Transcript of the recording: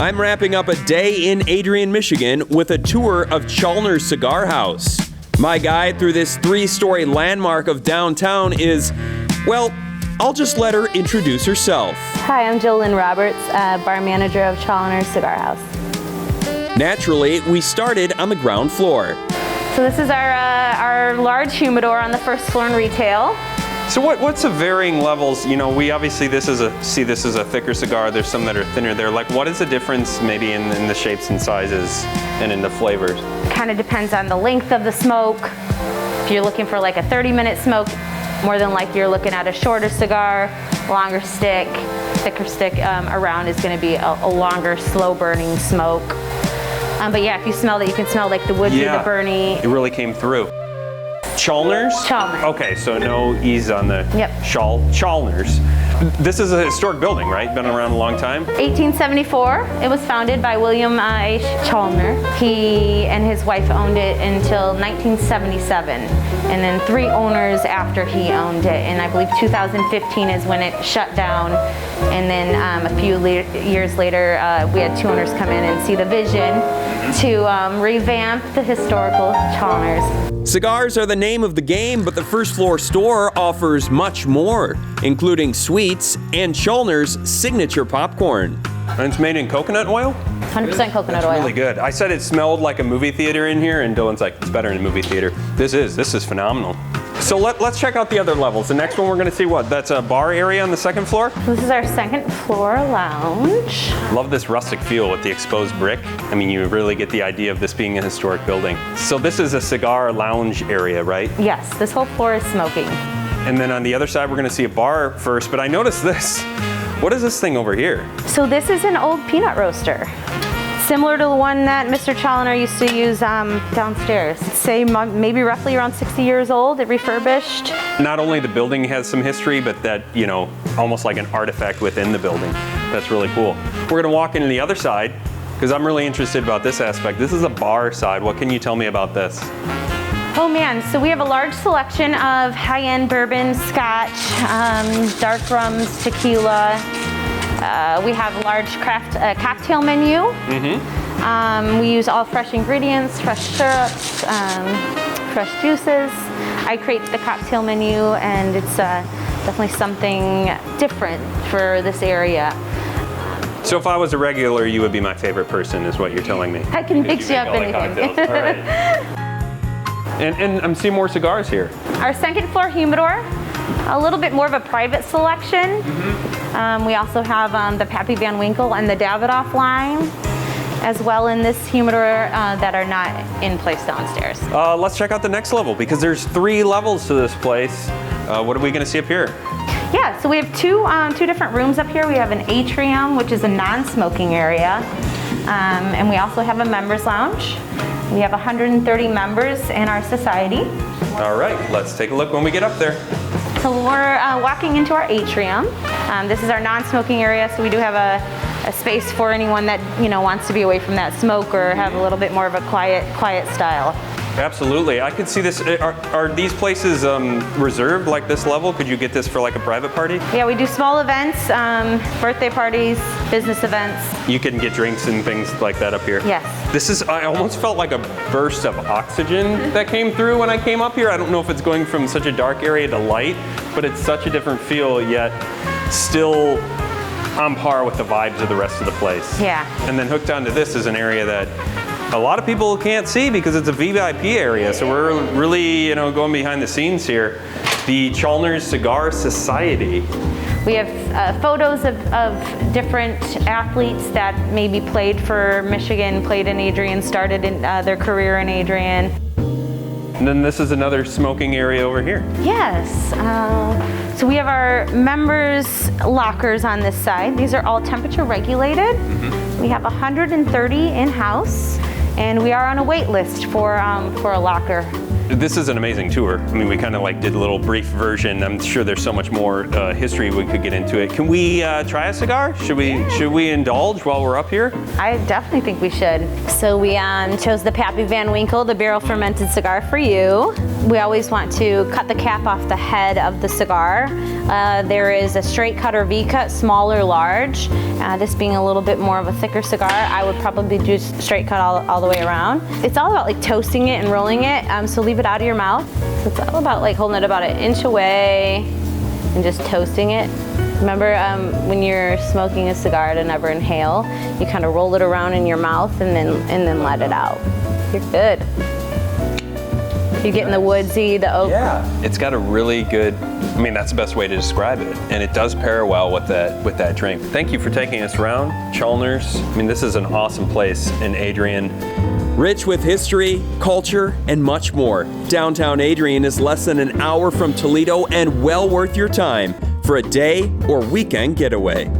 I'm wrapping up a day in Adrian, Michigan with a tour of Chaloner's Cigar House. My guide through this 3-story landmark of downtown is, well, I'll just let her introduce herself. Hi, I'm Jolynn Roberts, bar manager of Chaloner's Cigar House. Naturally, we started on the ground floor. So this is our large humidor on the first floor in retail. So what's the varying levels? You know, we obviously this is a thicker cigar. There's some that are thinner there. Like, what is the difference maybe in the shapes and sizes and in the flavors? Kind of depends on the length of the smoke. If you're looking for like a 30-minute smoke, more than likely you're looking at a shorter cigar, longer stick, thicker stick. Around is going to be a longer, slow-burning smoke. But yeah, if you smell that, you can smell like the wood through the burny. It really came through. Chaloner's? Chaloner. Okay, so no E's on the Yep. Chaloner's. This is a historic building, right? Been around a long time? 1874. It was founded by William H. Chaloner. He and his wife owned it until 1977. And then 3 owners after he owned it. And I believe 2015 is when it shut down. And then a few years later, we had 2 owners come in and see the vision to revamp the historical Chaloner's. Cigars are the name of the game, but the first floor store offers much more, including sweets and Chaloner's signature popcorn. And it's made in coconut oil? 100% coconut oil. Really good. I said it smelled like a movie theater in here, and Dylan's like, it's better in a movie theater. This is phenomenal. So let's check out the other levels. The next one we're gonna see what? That's a bar area on the second floor? This is our second floor lounge. Love this rustic feel with the exposed brick. I mean, you really get the idea of this being a historic building. So this is a cigar lounge area, right? Yes, this whole floor is smoking. And then on the other side, we're gonna see a bar first, but I noticed this. What is this thing over here? So this is an old peanut roaster. Similar to the one that Mr. Chaloner used to use downstairs. Say maybe roughly around 60 years old, it refurbished. Not only the building has some history, but that, you know, almost like an artifact within the building. That's really cool. We're gonna walk into the other side, because I'm really interested about this aspect. This is a bar side. What can you tell me about this? Oh man, so we have a large selection of high-end bourbon, scotch, dark rums, tequila. We have a large craft cocktail menu. We use all fresh ingredients, fresh syrups, fresh juices. I create the cocktail menu, and it's definitely something different for this area. So if I was a regular, you would be my favorite person, is what you're telling me. I can mix you up anything. All right. And I'm seeing more cigars here. Our second floor humidor, a little bit more of a private selection. We also have the Pappy Van Winkle and the Davidoff line, as well in this humidor that are not in place downstairs. Let's check out the next level, because there's 3 levels to this place. What are we gonna see up here? Yeah, so we have two different rooms up here. We have an atrium, which is a non-smoking area, and we also have a members lounge. We have 130 members in our society. All right, let's take a look when we get up there. So we're walking into our atrium. This is our non-smoking area, so we do have a space for anyone that wants to be away from that smoke or have a little bit more of a quiet style. Absolutely, I could see this. Are these places reserved, like this level? Could you get this for like a private party? Yeah, we do small events, birthday parties, business events. You can get drinks and things like that up here? Yes. I almost felt like a burst of oxygen that came through when I came up here. I don't know if it's going from such a dark area to light, but it's such a different feel, yet still on par with the vibes of the rest of the place. Yeah. And then hooked onto this is an area that a lot of people can't see because it's a VIP area, so we're really, going behind the scenes here. The Chaloner's Cigar Society. We have photos of different athletes that maybe played for Michigan, played in Adrian, started in their career in Adrian. And then this is another smoking area over here. Yes. So we have our members' lockers on this side. These are all temperature regulated. We have 130 in-house, and we are on a wait list for a locker. This is an amazing tour. I mean, we kind of did a little brief version. I'm sure there's so much more history we could get into it. Can we try a cigar? Should we indulge while we're up here? I definitely think we should. So we chose the Pappy Van Winkle, the barrel fermented cigar for you. We always want to cut the cap off the head of the cigar. There is a straight cut or V-cut, small or large. This being a little bit more of a thicker cigar, I would probably do straight cut all the way around. It's all about like toasting it and rolling it, so leave it out of your mouth. So it's all about like holding it about an inch away and just toasting it. Remember when you're smoking a cigar to never inhale, you kind of roll it around in your mouth and then let it out. You're good. You're getting the woodsy, the oak. Yeah, it's got a really good, I mean, that's the best way to describe it. And it does pair well with that drink. Thank you for taking us around, Chaloners. I mean, this is an awesome place in Adrian. Rich with history, culture, and much more, downtown Adrian is less than an hour from Toledo and well worth your time for a day or weekend getaway.